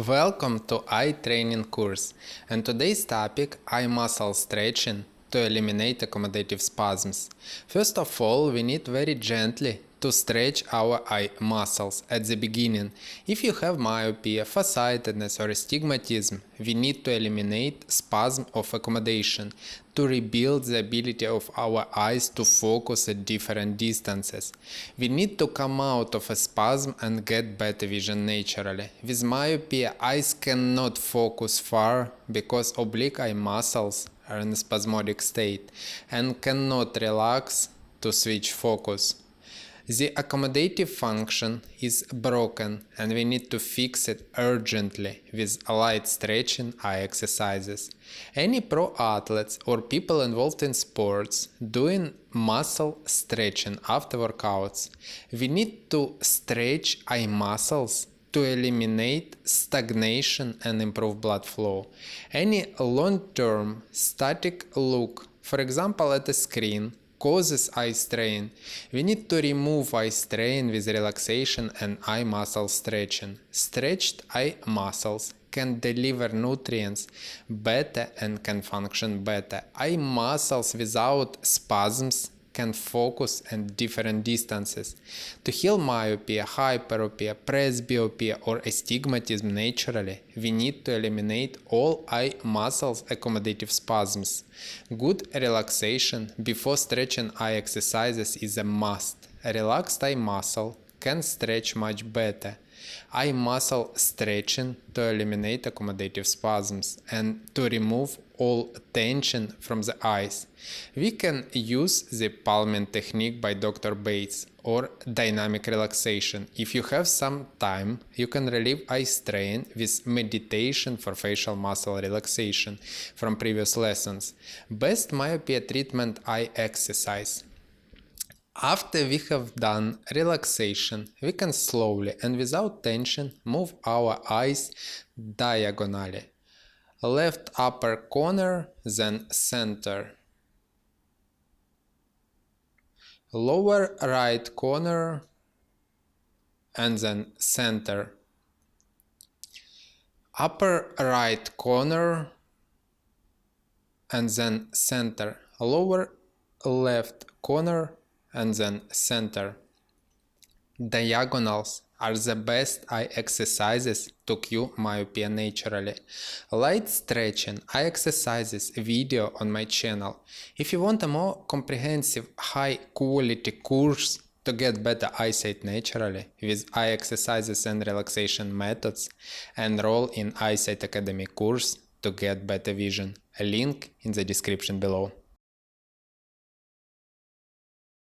Welcome to eye training course, and today's topic eye muscle stretching to eliminate accommodative spasms. First of all, we need very gently to stretch our eye muscles at the beginning. If you have myopia, farsightedness or astigmatism, we need to eliminate spasm of accommodation to rebuild the ability of our eyes to focus at different distances. We need to come out of a spasm and get better vision naturally. With myopia, eyes cannot focus far because oblique eye muscles are in a spasmodic state and cannot relax to switch focus. The accommodative function is broken and we need to fix it urgently with light stretching eye exercises. Any pro athletes or people involved in sports doing muscle stretching after workouts, we need to stretch eye muscles to eliminate stagnation and improve blood flow. Any long-term static look, for example at a screen, causes eye strain. We need to remove eye strain with relaxation and eye muscle stretching. Stretched eye muscles can deliver nutrients better and can function better. Eye muscles without spasms can focus at different distances. To heal myopia, hyperopia, presbyopia or astigmatism naturally, we need to eliminate all eye muscles accommodative spasms. Good relaxation before stretching eye exercises is a must. A relaxed eye muscle can stretch much better. Eye muscle stretching to eliminate accommodative spasms and to remove all tension from the eyes. We can use the palming technique by Dr. Bates or dynamic relaxation. If you have some time, you can relieve eye strain with meditation for facial muscle relaxation from previous lessons. Best myopia treatment eye exercise. After we have done relaxation, we can slowly and without tension move our eyes diagonally. Left upper corner, then center. Lower right corner, and then center. Upper right corner, and then center. Lower left corner, and then center. Diagonals are the best eye exercises to cure myopia naturally. Light stretching eye exercises video on my channel. If you want a more comprehensive high quality course to get better eyesight naturally with eye exercises and relaxation methods, enroll in Eyesight Academy course to get better vision. A link in the description below.